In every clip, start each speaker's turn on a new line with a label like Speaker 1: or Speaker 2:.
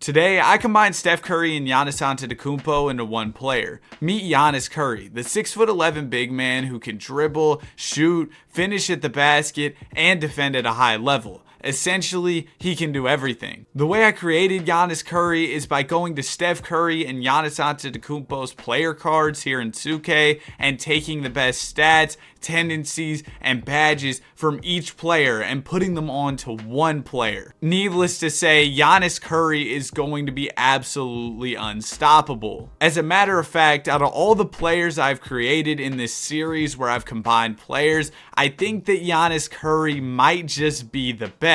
Speaker 1: Today, I combined Steph Curry and Giannis Antetokounmpo into one player. Meet Giannis Curry, the 6'11" big man who can dribble, shoot, finish at the basket, and defend at a high level. Essentially, he can do everything. The way I created Giannis Curry is by going to Steph Curry and Giannis Antetokounmpo's player cards here in 2K and taking the best stats, tendencies, and badges from each player and putting them onto one player. Needless to say, Giannis Curry is going to be absolutely unstoppable. As a matter of fact, out of all the players I've created in this series where I've combined players, I think that Giannis Curry might just be the best.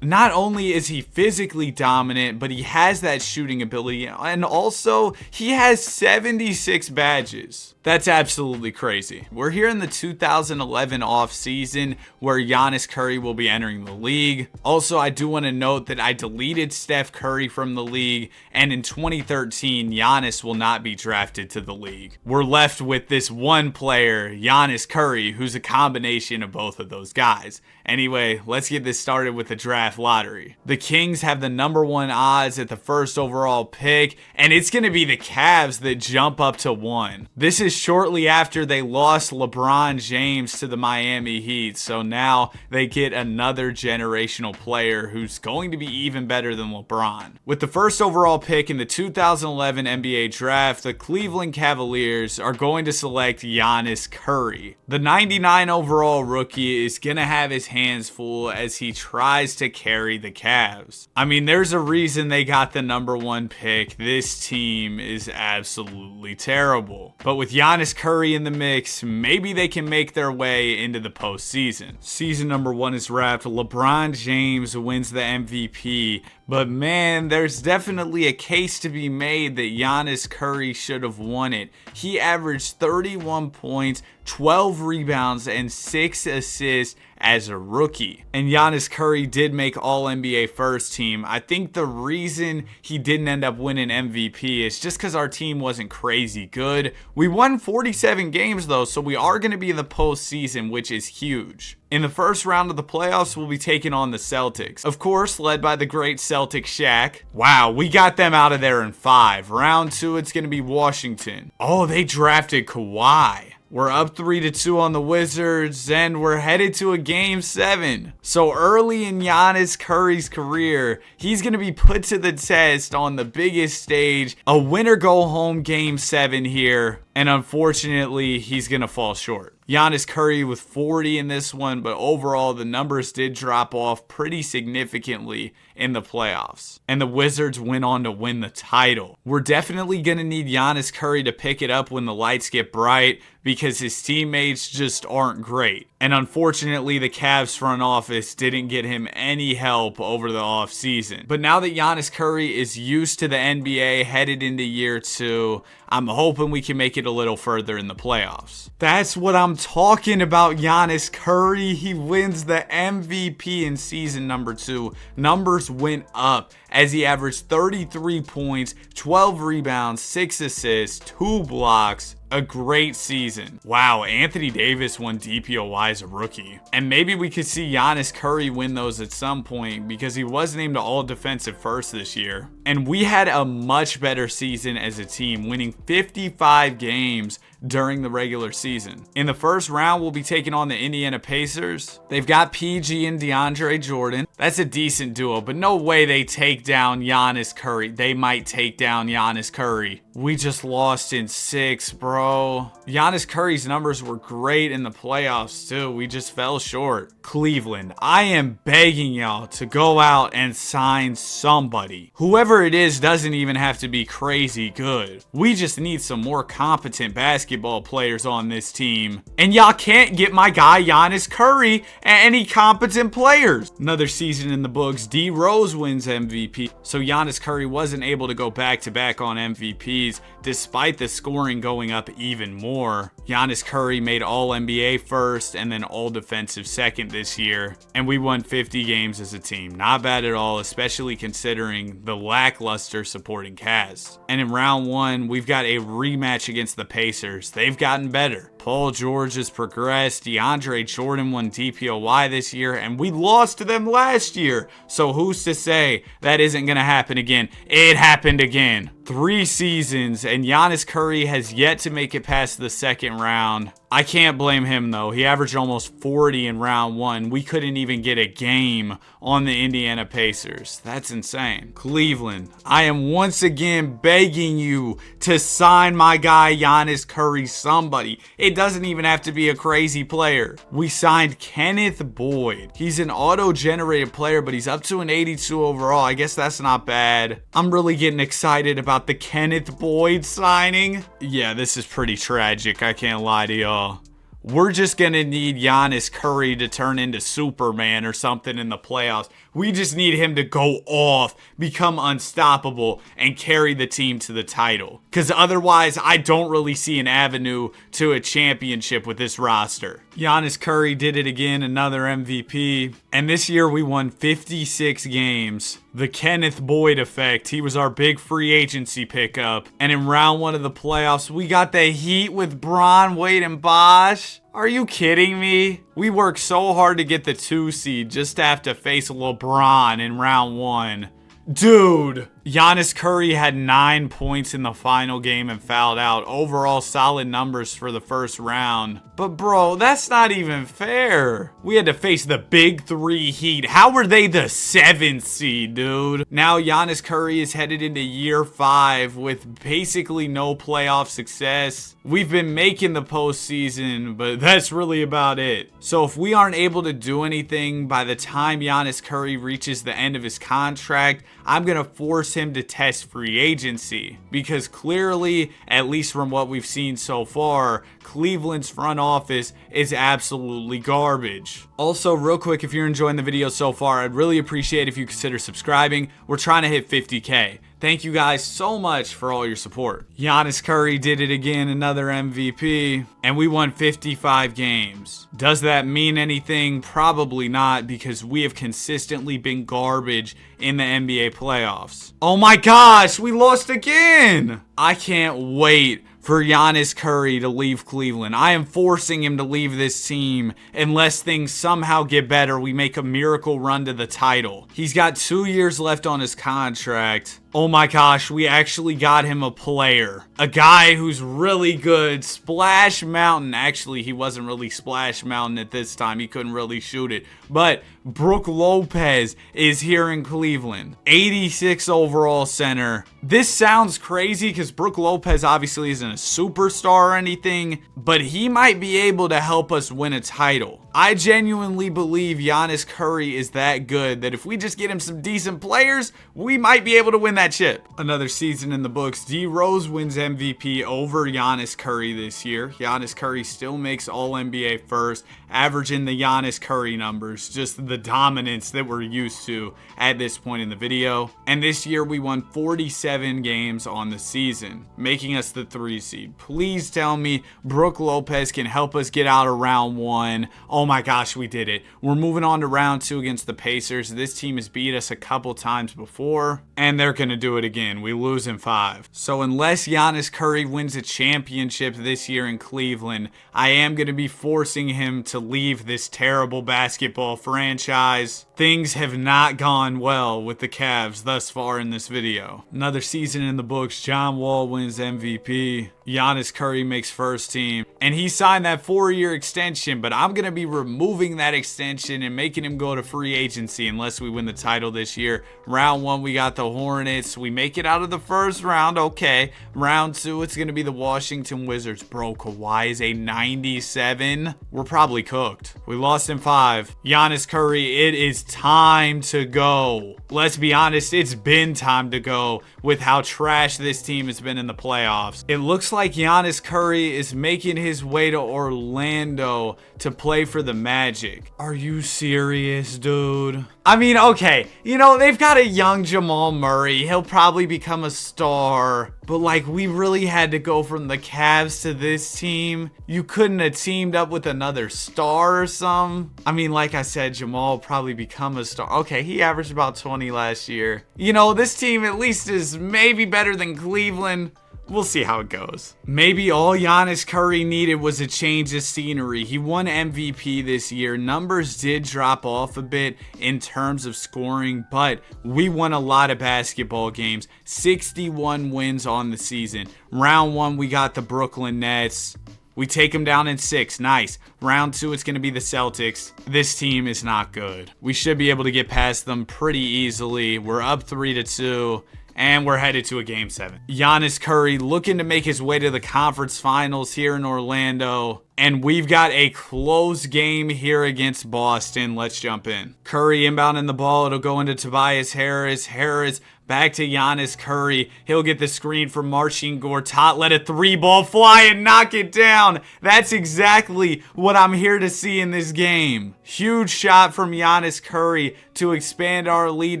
Speaker 1: Not only is he physically dominant, but he has that shooting ability, and also he has 76 badges. That's absolutely crazy. We're here in the 2011 offseason where Giannis Curry will be entering the league. Also, I do want to note that I deleted Steph Curry from the league, and in 2013, Giannis will not be drafted to the league. We're left with this one player, Giannis Curry, who's a combination of both of those guys. Anyway, let's get this started with the draft lottery. The Kings have the #1 odds at the first overall pick, and it's going to be the Cavs that jump up to 1. This is shortly after they lost LeBron James to the Miami Heat, so now they get another generational player who's going to be even better than LeBron. With the first overall pick in the 2011 NBA draft, the Cleveland Cavaliers are going to select Giannis Curry. The 99 overall rookie is going to have his hands full as he tries to carry the Cavs. I mean, there's a reason they got the #1 pick. This team is absolutely terrible. But with Giannis Curry in the mix, maybe they can make their way into the postseason. Season #1 is wrapped. LeBron James wins the MVP. But man, there's definitely a case to be made that Giannis Curry should have won it. He averaged 31 points, 12 rebounds, and 6 assists as a rookie. And Giannis Curry did make All-NBA first team. I think the reason he didn't end up winning MVP is just because our team wasn't crazy good. We won 47 games though, so we are going to be in the postseason, which is huge. In the first round of the playoffs, we'll be taking on the Celtics. Of course, led by the great Celtic Shaq. Wow, we got them out of there in 5. Round 2, it's going to be Washington. Oh, they drafted Kawhi. We're up 3-2 on the Wizards, and we're headed to a Game 7. So early in Giannis Curry's career, he's going to be put to the test on the biggest stage, a winner-go-home Game 7 here, and unfortunately, he's going to fall short. Giannis Curry with 40 in this one, but overall the numbers did drop off pretty significantly in the playoffs. And the Wizards went on to win the title. We're definitely going to need Giannis Curry to pick it up when the lights get bright because his teammates just aren't great. And unfortunately, the Cavs front office didn't get him any help over the offseason. But now that Giannis Curry is used to the NBA headed into year 2, I'm hoping we can make it a little further in the playoffs. That's what I'm talking about, Giannis Curry. He wins the MVP in season #2. Numbers went up as he averaged 33 points, 12 rebounds, 6 assists, 2 blocks. A great season. Wow, Anthony Davis won DPOY as a rookie. And maybe we could see Giannis Curry win those at some point because he was named All Defensive First this year. And we had a much better season as a team, winning 55 games during the regular season. In the first round, we'll be taking on the Indiana Pacers. They've got PG and DeAndre Jordan. That's a decent duo, but no way they take down Giannis Curry. They might take down Giannis Curry. We just lost in 6, bro. Giannis Curry's numbers were great in the playoffs too. We just fell short. Cleveland, I am begging y'all to go out and sign somebody. Whoever it is doesn't even have to be crazy good. We just need some more competent basketball players on this team. And y'all can't get my guy Giannis Curry and any competent players. Another season in the books. D Rose wins MVP. So Giannis Curry wasn't able to go back-to-back on MVPs despite the scoring going up up even more. Giannis Curry made All-NBA first and then All-Defensive second this year, and we won 50 games as a team. Not bad at all, especially considering the lackluster supporting cast. And in round one, we've got a rematch against the Pacers. They've gotten better. Paul George has progressed. DeAndre Jordan won DPOY this year, and we lost to them last year. So who's to say that isn't going to happen again? It happened again. 3 seasons, and Giannis Curry has yet to make it past the second round. I can't blame him, though. He averaged almost 40 in round one. We couldn't even get a game on the Indiana Pacers. That's insane. Cleveland, I am once again begging you to sign my guy Giannis Curry, somebody. It doesn't even have to be a crazy player. We signed Kenneth Boyd. He's an auto-generated player, but he's up to an 82 overall. I guess that's not bad. I'm really getting excited about the Kenneth Boyd signing. Yeah, this is pretty tragic. I can't lie to y'all. We're just going to need Giannis Curry to turn into Superman or something in the playoffs. We just need him to go off, become unstoppable, and carry the team to the title. Because otherwise, I don't really see an avenue to a championship with this roster. Giannis Curry did it again, another MVP. And this year we won 56 games. The Kenneth Boyd effect. He was our big free agency pickup. And in round one of the playoffs, we got the Heat with Bron, Wade, and Bosh. Are you kidding me? We worked so hard to get the 2 seed just to have to face LeBron in round one. Dude, Giannis Curry had 9 points in the final game and fouled out. Overall, solid numbers for the first round. But bro, that's not even fair. We had to face the big 3 Heat. How were they the 7th seed, dude? Now Giannis Curry is headed into year 5 with basically no playoff success. We've been making the postseason, but that's really about it. So if we aren't able to do anything by the time Giannis Curry reaches the end of his contract, I'm going to force him to test free agency. Because clearly, at least from what we've seen so far, Cleveland's front office is absolutely garbage. Also, real quick, if you're enjoying the video so far, I'd really appreciate if you consider subscribing. We're trying to hit 50K. Thank you guys so much for all your support. Giannis Curry did it again, another MVP, and we won 55 games. Does that mean anything? Probably not, because we have consistently been garbage in the NBA playoffs. Oh my gosh, we lost again! I can't wait for Giannis Curry to leave Cleveland. I am forcing him to leave this team unless things somehow get better. We make a miracle run to the title. He's got 2 years left on his contract. Oh my gosh, we actually got him a player. A guy who's really good. Splash Mountain. Actually, he wasn't really Splash Mountain at this time. He couldn't really shoot it. But Brook Lopez is here in Cleveland. 86 overall center. This sounds crazy because Brook Lopez obviously isn't a superstar or anything, but he might be able to help us win a title. I genuinely believe Giannis Curry is that good that if we just get him some decent players, we might be able to win that chip. Another season in the books. D Rose wins MVP over Giannis Curry this year. Giannis Curry still makes All-NBA first, averaging the Giannis Curry numbers, just the dominance that we're used to at this point in the video. And this year we won 47 games on the season, making us the 3 seed. Please tell me Brook Lopez can help us get out of round 1. Oh my gosh, we did it. We're moving on to round 2 against the Pacers. This team has beat us a couple times before, and they're going to do it again. We lose in 5. So unless Giannis Curry wins a championship this year in Cleveland, I am going to be forcing him to leave this terrible basketball franchise. Things have not gone well with the Cavs thus far in this video. Another season in the books. John Wall wins MVP. Giannis Curry makes first team. And he signed that 4-year extension, but I'm going to be removing that extension and making him go to free agency unless we win the title this year. Round 1, we got the Hornets. We make it out of the first round. Okay. Round 2, it's going to be the Washington Wizards. Bro, Kawhi is a 97. We're probably cooked. We lost in 5. Giannis Curry, it is time to go. Let's be honest, it's been time to go with how trash this team has been in the playoffs. It looks like Giannis Curry is making his way to Orlando to play for the Magic. Are you serious, dude? I mean, okay, you know, they've got a young Jamal Murray. He'll probably become a star. But, like, we really had to go from the Cavs to this team. You couldn't have teamed up with another star or something. I mean, like I said, Jamal will probably become a star. Okay, he averaged about 20 last year. You know, this team at least is maybe better than Cleveland. We'll see how it goes. Maybe all Giannis Curry needed was a change of scenery. He won MVP this year. Numbers did drop off a bit in terms of scoring, but we won a lot of basketball games. 61 wins on the season. Round 1, we got the Brooklyn Nets. We take them down in 6. Nice. Round 2, it's going to be the Celtics. This team is not good. We should be able to get past them pretty easily. We're up 3-2. And we're headed to a Game 7. Giannis Curry looking to make his way to the conference finals here in Orlando. And we've got a close game here against Boston. Let's jump in. Curry inbounding the ball. It'll go into Tobias Harris. Harris back to Giannis Curry. He'll get the screen from Marcin Gortat. Let a 3-ball fly and knock it down. That's exactly what I'm here to see in this game. Huge shot from Giannis Curry to expand our lead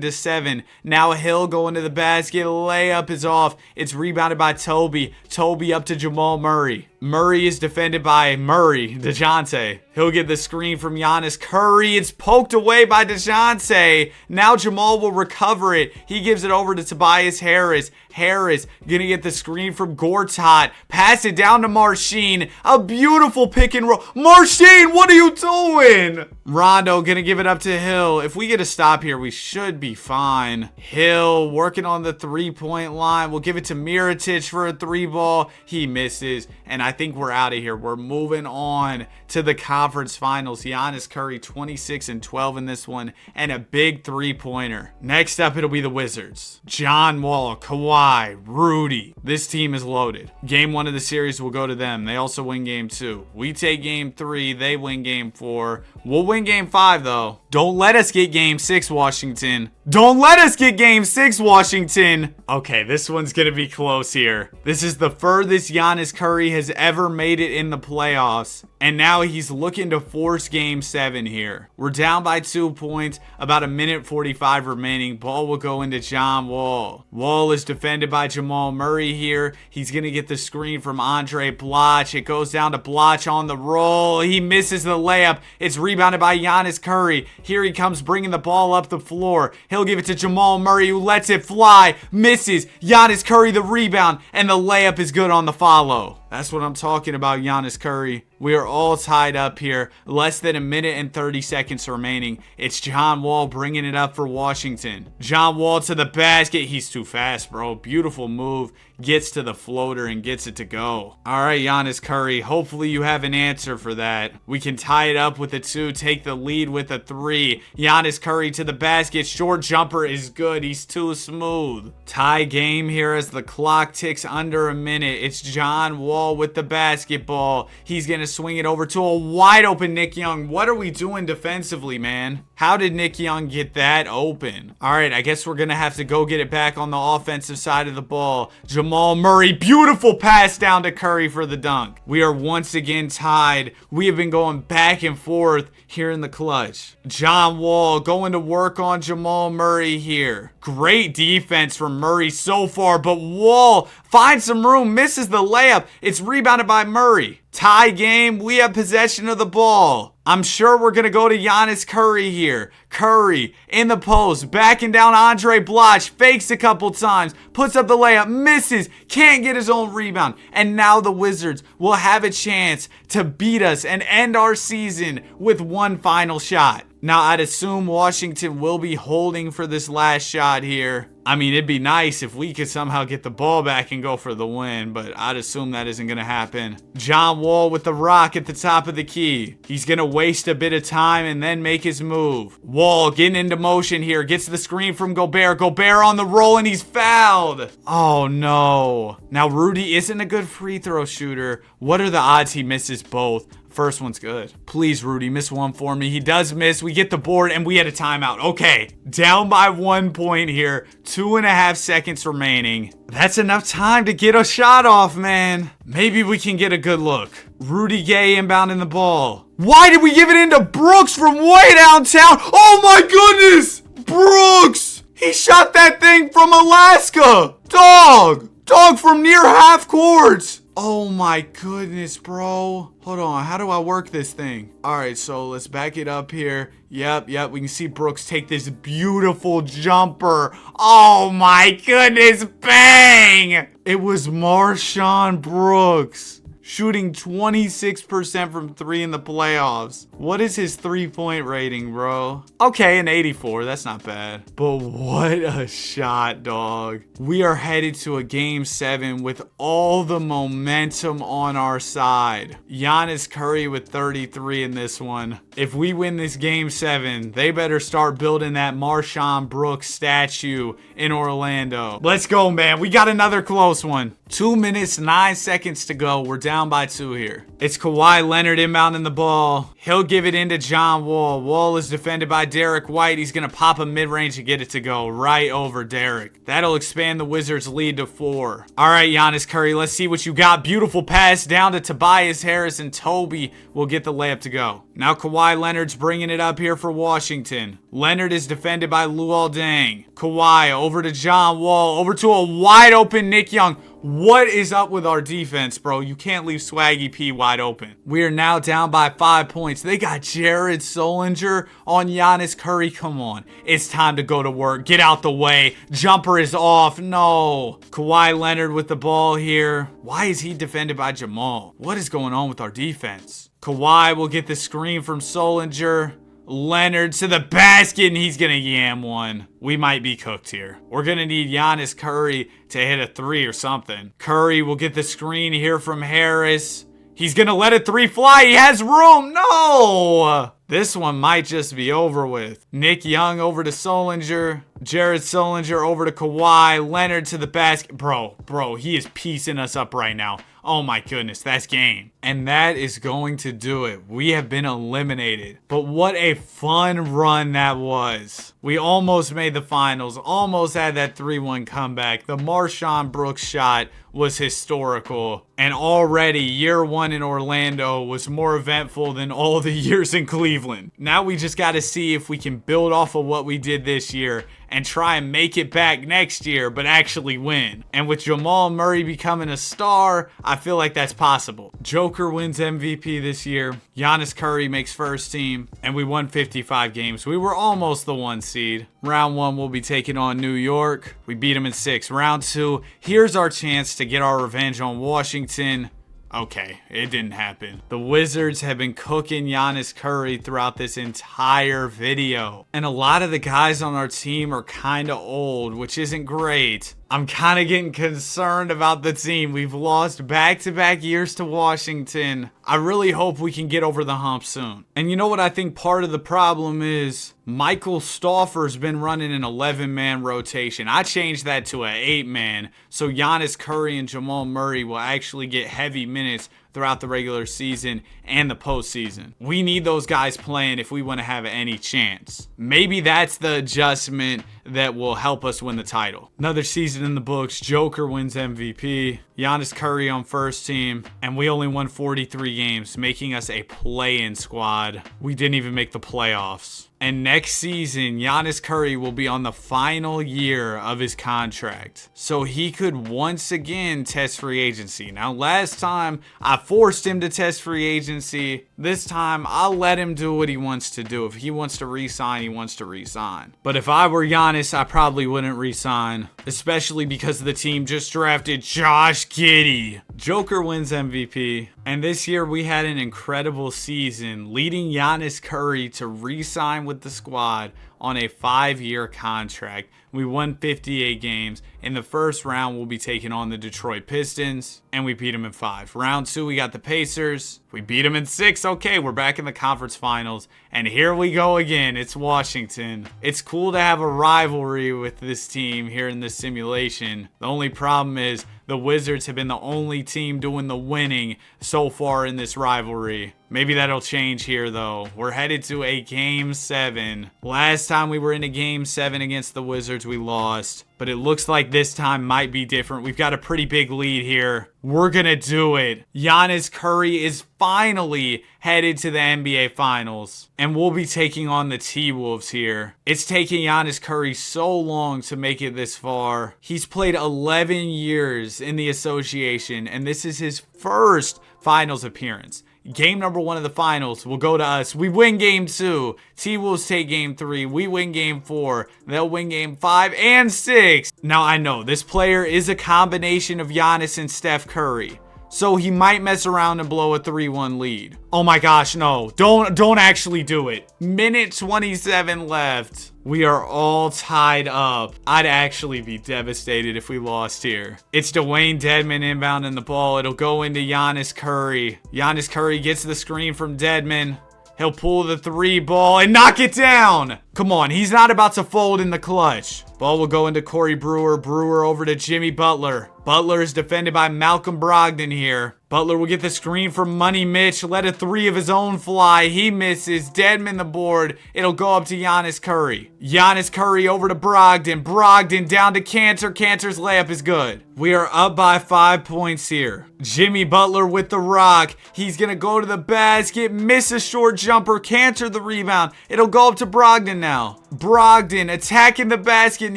Speaker 1: to 7. Now Hill going to the basket. Layup is off. It's rebounded by Toby. Toby up to Jamal Murray. Murray is defended by DeJounte. He'll get the screen from Giannis Curry. It's poked away by DeJounte. Now Jamal will recover it. He gives it over to Tobias Harris. Harris gonna get the screen from Gortat. Pass it down to Marcin. A beautiful pick and roll. Marcin, what are you doing? Rondo gonna give it up to Hill. If we get a stop here, we should be fine. Hill working on the 3-point line. We'll give it to Mirotic for a 3-ball. He misses. And I think we're out of here. We're moving on to the conference finals. Giannis Curry 26-12 in this one. And a big 3-pointer. Next up, it'll be the Wizards. John Wall, Kawhi, Rudy. This team is loaded. Game 1 of the series will go to them. They also win game 2. We take game 3. They win game 4. We'll win game 5, though. Don't let us get game 6, Washington. Don't let us get game 6, Washington. Okay, this one's going to be close here. This is the furthest Giannis Curry has ever made it in the playoffs. And now he's looking to force game 7 here. We're down by 2 points. About a minute 45 remaining. Ball will go into John Wall. Wall is defended by Jamal Murray here. He's going to get the screen from Andre Bloch. It goes down to Bloch on the roll. He misses the layup. It's rebounded by Giannis Curry. Here he comes bringing the ball up the floor. He'll give it to Jamal Murray, who lets it fly. Misses. Giannis Curry the rebound. And the layup is good on the follow. That's what I'm talking about, Giannis Curry. We are all tied up here. Less than a minute and 30 seconds remaining. It's John Wall bringing it up for Washington. John Wall to the basket. He's too fast, bro. Beautiful move. Gets to the floater and gets it to go. All right, Giannis Curry. Hopefully you have an answer for that. We can tie it up with a 2. Take the lead with a 3. Giannis Curry to the basket. Short jumper is good. He's too smooth. Tie game here as the clock ticks under a minute. It's John Wall with the basketball. He's going to swing it over to a wide open Nick Young. What are we doing defensively, man? How did Nick Young get that open? All right, I guess we're going to have to go get it back on the offensive side of the ball. Jamal Murray, beautiful pass down to Curry for the dunk. We are once again tied. We have been going back and forth here in the clutch. John Wall going to work on Jamal Murray here. Great defense from Murray so far, but Wall finds some room, misses the layup. It's rebounded by Murray. Tie game, we have possession of the ball. I'm sure we're going to go to Giannis Curry here. Curry in the post, backing down Andre Bloch, fakes a couple times, puts up the layup, misses, can't get his own rebound. And now the Wizards will have a chance to beat us and end our season with one final shot. Now, I'd assume Washington will be holding for this last shot here. I mean, it'd be nice if we could somehow get the ball back and go for the win, but I'd assume that isn't going to happen. John Wall with the rock at the top of the key. He's going to waste a bit of time and then make his move. Wall getting into motion here. Gets the screen from Gobert. Gobert on the roll and he's fouled. Oh, no. Now, Rudy isn't a good free throw shooter. What are the odds he misses both? First one's good. Please, Rudy, miss one for me. He does miss. We get the board, and we had a timeout. Okay, down by 1 point here. 2.5 seconds remaining. That's enough time to get a shot off, man. Maybe we can get a good look. Rudy Gay inbounding the ball. Why did we give it into Brooks from way downtown? Oh my goodness! Brooks! He shot that thing from Alaska! Dog from near half court! Oh my goodness, bro. Hold on, how do I work this thing? All right, so let's back it up here. Yep, we can see Brooks take this beautiful jumper. Oh my goodness, bang! It was Marshawn Brooks. Shooting 26% from 3 in the playoffs. What is his 3-point rating, bro? Okay, an 84. That's not bad. But what a shot, dog. We are headed to a game 7 with all the momentum on our side. Giannis Curry with 33 in this one. If we win this game 7, they better start building that Marshawn Brooks statue in Orlando. Let's go, man. We got another close one. 2 minutes, 9 seconds to go. We're down by 2 here. It's Kawhi Leonard inbounding the ball. He'll give it into John Wall. Wall is defended by Derek White. He's going to pop a mid-range and get it to go right over Derek. That'll expand the Wizards' lead to 4. All right, Giannis Curry, let's see what you got. Beautiful pass down to Tobias Harris, and Toby will get the layup to go. Now Kawhi Leonard's bringing it up here for Washington. Leonard is defended by Luol Deng. Kawhi over to John Wall, over to a wide open Nick Young. What is up with our defense, bro? You can't leave Swaggy P wide open. We are now down by 5 points. They got Jared Solinger on Giannis Curry. Come on. It's time to go to work. Get out the way. Jumper is off. No. Kawhi Leonard with the ball here. Why is he defended by Jamal? What is going on with our defense? Kawhi will get the screen from Solinger. Leonard to the basket, and he's going to yam one. We might be cooked here. We're going to need Giannis Curry to hit a 3 or something. Curry will get the screen here from Harris. He's going to let a 3 fly. He has room. No! This one might just be over with. Nick Young over to Solinger. Jared Solinger over to Kawhi. Leonard to the basket. Bro, he is piecing us up right now. Oh my goodness, that's game. And that is going to do it. We have been eliminated. But what a fun run that was. We almost made the finals, almost had that 3-1 comeback. The Marshawn Brooks shot was historical. And already year 1 in Orlando was more eventful than all the years in Cleveland. Now we just got to see if we can build off of what we did this year and try and make it back next year, but actually win. And with Jamal Murray becoming a star, I feel like that's possible. Joker wins MVP this year. Giannis Curry makes first team, and we won 55 games. We were almost the 1 seed. Round 1, we'll be taking on New York. We beat them in 6. Round 2, here's our chance to get our revenge on Washington. Okay, it didn't happen. The Wizards have been cooking Giannis Curry throughout this entire video. And a lot of the guys on our team are kind of old, which isn't great. I'm kind of getting concerned about the team. We've lost back-to-back years to Washington. I really hope we can get over the hump soon. And you know what I think part of the problem is? Michael Stauffer's been running an 11-man rotation. I changed that to an 8-man, so Giannis Curry and Jamal Murray will actually get heavy minutes throughout the regular season and the postseason. We need those guys playing if we want to have any chance. Maybe that's the adjustment that will help us win the title. Another season in the books. Joker wins MVP. Giannis Curry on first team. And we only won 43 games, making us a play-in squad. We didn't even make the playoffs. And next season, Giannis Curry will be on the final year of his contract. So he could once again test free agency. Now, last time I forced him to test free agency. This time I'll let him do what he wants to do. If he wants to re-sign, he wants to re-sign. But if I were Giannis, I probably wouldn't re-sign. Especially because the team just drafted Josh Giddey. Joker wins MVP. And this year we had an incredible season, leading Giannis Curry to re-sign with the squad on a 5-year contract. We won 58 games. In the first round, we'll be taking on the Detroit Pistons, and we beat them in 5. Round 2, we got the Pacers. We beat them in 6. Okay, we're back in the conference finals, and here we go again. It's Washington. It's cool to have a rivalry with this team here in this simulation. The only problem is the Wizards have been the only team doing the winning so far in this rivalry. Maybe that'll change here, though. We're headed to a Game 7. Last time we were in a Game 7 against the Wizards, we lost. But it looks like this time might be different. We've got a pretty big lead here. We're gonna do it. Giannis Curry is finally headed to the NBA Finals. And we'll be taking on the T-Wolves here. It's taken Giannis Curry so long to make it this far. He's played 11 years in the association, and this is his first Finals appearance. Game number 1 of the finals will go to us. We win game 2. T-Wolves take game 3. We win game 4. They'll win game 5 and 6. Now, I know this player is a combination of Giannis and Steph Curry, so he might mess around and blow a 3-1 lead. Oh my gosh, no. Don't actually do it. Minute 27 left. We are all tied up. I'd actually be devastated if we lost here. It's Dwayne Dedmon inbounding the ball. It'll go into Giannis Curry. Giannis Curry gets the screen from Dedmon. He'll pull the 3 ball and knock it down. Come on, he's not about to fold in the clutch. Ball will go into Corey Brewer. Brewer over to Jimmy Butler. Butler is defended by Malcolm Brogdon here. Butler will get the screen from Money Mitch. Let a 3 of his own fly. He misses. Dedmon the board. It'll go up to Giannis Curry. Giannis Curry over to Brogdon. Brogdon down to Cantor. Cantor's layup is good. We are up by 5 points here. Jimmy Butler with the rock. He's going to go to the basket. Miss a short jumper. Cantor the rebound. It'll go up to Brogdon now. Brogdon attacking the basket and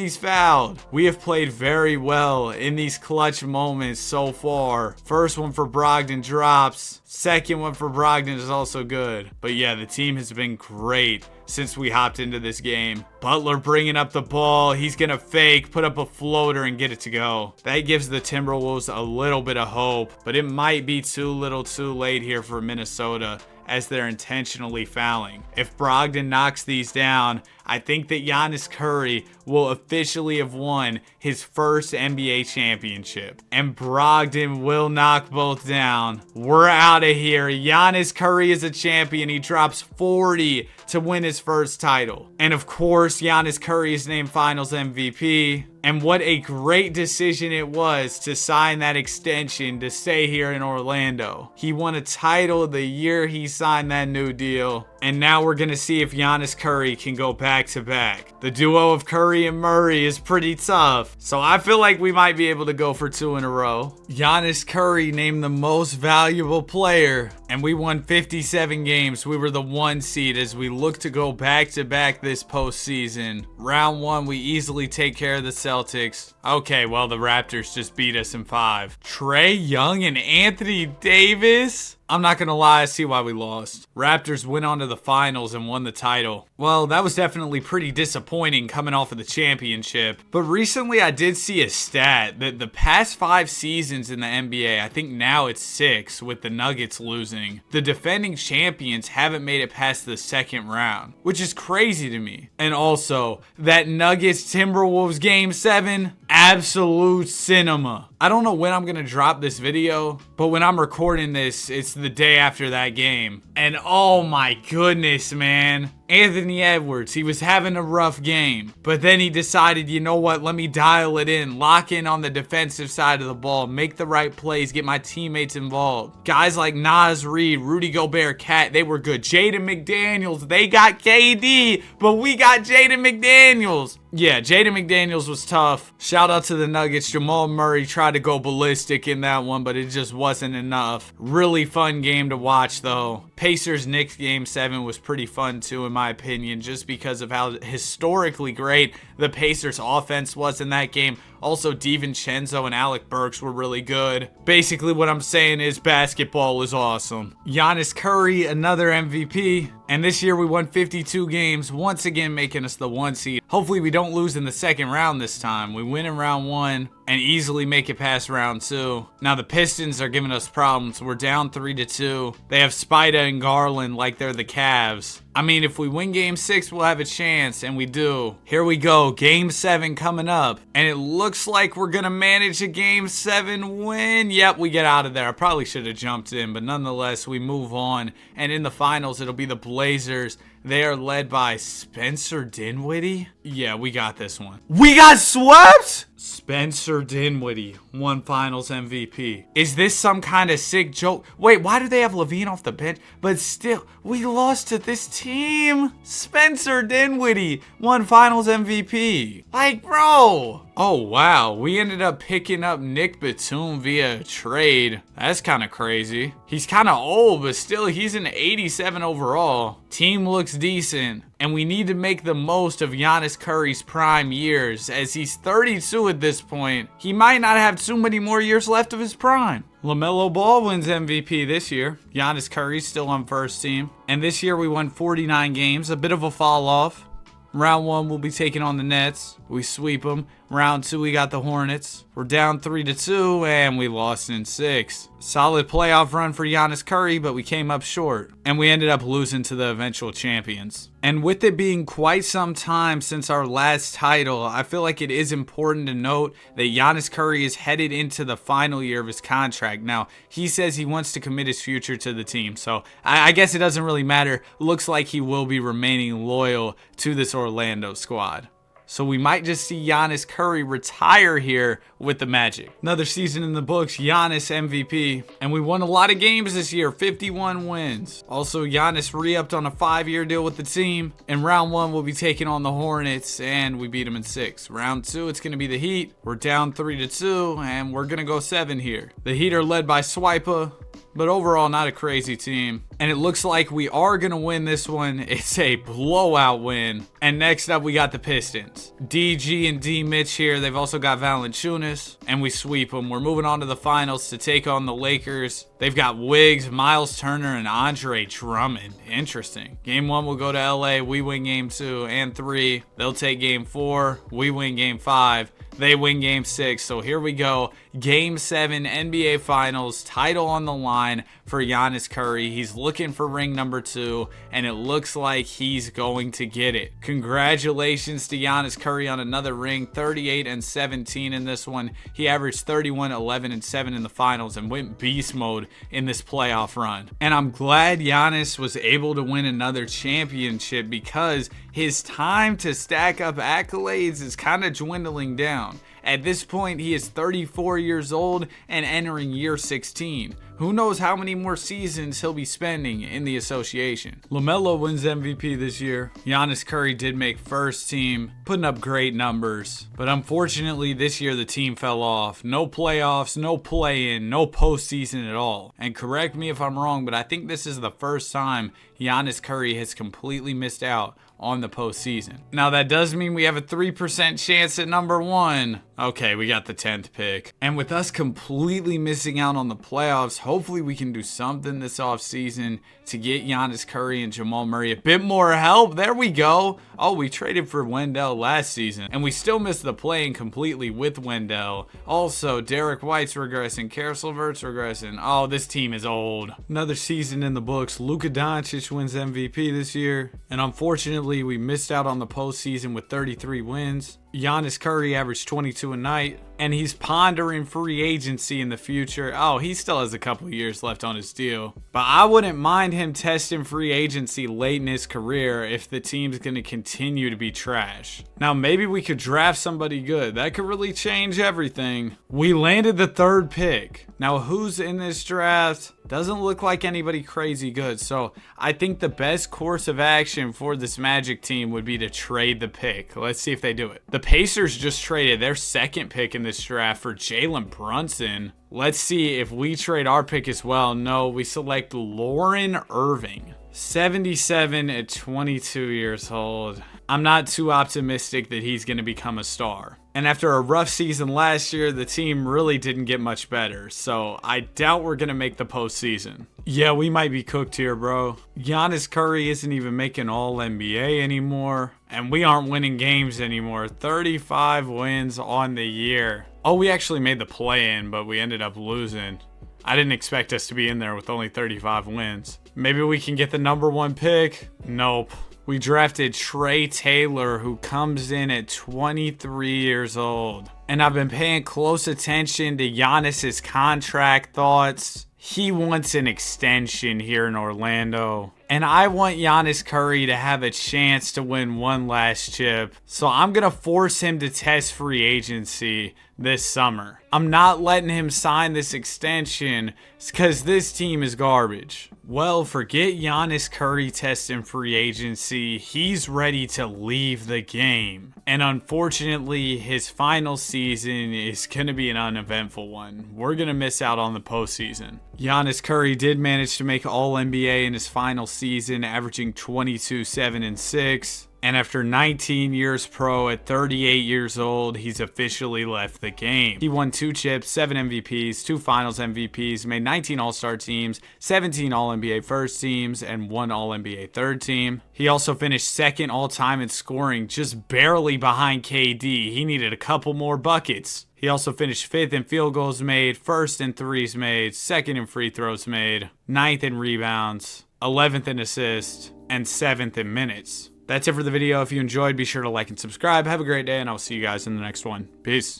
Speaker 1: he's fouled. We have played very well in these clutch moments so far. First one for Brogdon drops. Second one for Brogdon is also good. But yeah, the team has been great since we hopped into this game. Butler bringing up the ball. He's going to fake, put up a floater, and get it to go. That gives the Timberwolves a little bit of hope, but it might be too little too late here for Minnesota, as they're intentionally fouling. If Brogdon knocks these down, I think that Giannis Curry will officially have won his first NBA championship. And Brogdon will knock both down. We're out of here. Giannis Curry is a champion. He drops 40 to win his first title. And of course, Giannis Curry is named Finals MVP. And what a great decision it was to sign that extension to stay here in Orlando. He won a title the year he signed that new deal. And now we're going to see if Giannis Curry can go back to back. The duo of Curry and Murray is pretty tough, so I feel like we might be able to go for 2 in a row. Giannis Curry named the most valuable player, and we won 57 games. We were the 1 seed as we look to go back to back this postseason. Round 1, we easily take care of the Celtics. Okay, well, the Raptors just beat us in 5. Trae Young and Anthony Davis? I'm not gonna lie, I see why we lost. Raptors went on to the finals and won the title. Well, that was definitely pretty disappointing coming off of the championship. But recently I did see a stat that the past 5 seasons in the NBA, I think now it's 6 with the Nuggets losing, the defending champions haven't made it past the 2nd round, which is crazy to me. And also, that Nuggets Timberwolves Game 7, absolute cinema. I don't know when I'm gonna drop this video, but when I'm recording this, it's the day after that game. And oh my goodness, man. Anthony Edwards, he was having a rough game, but then he decided, you know what, let me dial it in, lock in on the defensive side of the ball, make the right plays, get my teammates involved. Guys like Naz Reid, Rudy Gobert, Cat, they were good. Jaden McDaniels, they got KD, but we got Jaden McDaniels. Yeah, Jaden McDaniels was tough. Shout out to the Nuggets. Jamal Murray tried to go ballistic in that one, but it just wasn't enough. Really fun game to watch, though. Pacers-Knicks Game 7 was pretty fun, too, in my opinion, just because of how historically great the Pacers offense was in that game. Also, DiVincenzo and Alec Burks were really good. Basically, what I'm saying is basketball is awesome. Giannis Curry, another MVP. And this year we won 52 games, once again making us the 1 seed. Hopefully we don't lose in the 2nd round this time. We win in round 1 and easily make it past round 2. Now the Pistons are giving us problems. We're down 3-2. They have Spida and Garland like they're the Cavs. I mean, if we win game 6, we'll have a chance, and we do. Here we go, game 7 coming up. And it looks like we're gonna manage a game 7 win. Yep, we get out of there. I probably should have jumped in, but nonetheless, we move on. And in the finals, it'll be the Blazers They are led by Spencer Dinwiddie. Yeah, we got this one. We got swept? Spencer Dinwiddie won Finals MVP. Is this some kind of sick joke? Wait, why do they have Levine off the bench? But still, we lost to this team. Spencer Dinwiddie won Finals MVP. Like, bro. Oh, wow. We ended up picking up Nick Batum via trade. That's kind of crazy. He's kind of old, but still, he's an 87 overall. Team looks decent. And we need to make the most of Giannis Curry's prime years, as he's 32 at this point. He might not have too many more years left of his prime. LaMelo Ball wins MVP this year. Giannis Curry's still on first team. And this year we won 49 games, a bit of a fall off. Round 1, we'll be taking on the Nets. We sweep them. Round 2, we got the Hornets. We're down 3-2, and we lost in 6. Solid playoff run for Giannis Curry, but we came up short. And we ended up losing to the eventual champions. And with it being quite some time since our last title, I feel like it is important to note that Giannis Curry is headed into the final year of his contract. Now, he says he wants to commit his future to the team, so I guess it doesn't really matter. Looks like he will be remaining loyal to this Orlando squad. So we might just see Giannis Curry retire here with the Magic. Another season in the books, Giannis MVP. And we won a lot of games this year, 51 wins. Also, Giannis re-upped on a 5-year deal with the team. In round 1, we'll be taking on the Hornets, and we beat them in 6. Round 2, it's going to be the Heat. We're down 3-2, and we're going to go 7 here. The Heat are led by Swipa, but overall not a crazy team. And it looks like we are going to win this one. It's a blowout win. And next up, we got the Pistons. DG and D Mitch here. They've also got Valanciunas, and we sweep them. We're moving on to the finals to take on the Lakers. They've got Wiggs, Miles Turner, and Andre Drummond. Interesting. Game 1 will go to LA. We win game 2 and 3. They'll take game 4. We win game 5. They win game 6. So here we go. Game 7 NBA Finals. Title on the line for Giannis Curry. He's looking for ring number 2, and it looks like he's going to get it. Congratulations to Giannis Curry on another ring. 38-17 in this one. He averaged 31, 11, and 7 in the finals and went beast mode in this playoff run. And I'm glad Giannis was able to win another championship, because his time to stack up accolades is kind of dwindling down. At this point, he is 34 years old and entering year 16. Who knows how many more seasons he'll be spending in the association. LaMelo wins MVP this year. Giannis Curry did make first team, putting up great numbers. But unfortunately, this year the team fell off. No playoffs, no play-in, no postseason at all. And correct me if I'm wrong, but I think this is the first time Giannis Curry has completely missed out on the postseason. Now that does mean we have a 3% chance at number 1. Okay, we got the 10th pick. And with us completely missing out on the playoffs, hopefully we can do something this offseason to get Giannis Curry and Jamal Murray a bit more help. There we go. Oh, we traded for Wendell last season, and we still missed the play-in completely with Wendell. Also, Derek White's regressing. Karis LeVert's regressing. Oh, this team is old. Another season in the books. Luka Doncic wins MVP this year, and unfortunately, we missed out on the postseason with 33 wins. Giannis Curry averaged 22 a night, and he's pondering free agency in the future. Oh, he still has a couple years left on his deal. But I wouldn't mind him testing free agency late in his career if the team's going to continue to be trash. Now, maybe we could draft somebody good. That could really change everything. We landed the 3rd pick. Now, who's in this draft? Doesn't look like anybody crazy good. So I think the best course of action for this Magic team would be to trade the pick. Let's see if they do it. The Pacers just traded their 2nd pick in this draft for Jalen Brunson. Let's see if we trade our pick as well. No, we select Lauren Irving. 77 at 22 years old. I'm not too optimistic that he's going to become a star. And after a rough season last year, the team really didn't get much better. So I doubt we're going to make the postseason. Yeah, we might be cooked here, bro. Giannis Curry isn't even making All-NBA anymore. And we aren't winning games anymore. 35 wins on the year. Oh, we actually made the play-in, but we ended up losing. I didn't expect us to be in there with only 35 wins. Maybe we can get the number 1 pick? Nope. We drafted Trey Taylor, who comes in at 23 years old. And I've been paying close attention to Giannis's contract thoughts. He wants an extension here in Orlando. And I want Giannis Curry to have a chance to win one last chip. So I'm going to force him to test free agency this summer. I'm not letting him sign this extension because this team is garbage. Well, forget Giannis Curry testing free agency. He's ready to leave the game. And unfortunately, his final season is going to be an uneventful one. We're going to miss out on the postseason. Giannis Curry did manage to make All-NBA in his final season, averaging 22, 7, and 6. And after 19 years pro at 38 years old, he's officially left the game. He won 2 chips, 7 MVPs, 2 finals MVPs, made 19 All-Star teams, 17 All-NBA first teams, and 1 All-NBA third team. He also finished second all-time in scoring, just barely behind KD. He needed a couple more buckets. He also finished 5th in field goals made, 1st in threes made, 2nd in free throws made, 9th in rebounds, 11th in assists, and 7th in minutes. That's it for the video. If you enjoyed, be sure to like and subscribe. Have a great day, and I'll see you guys in the next one. Peace.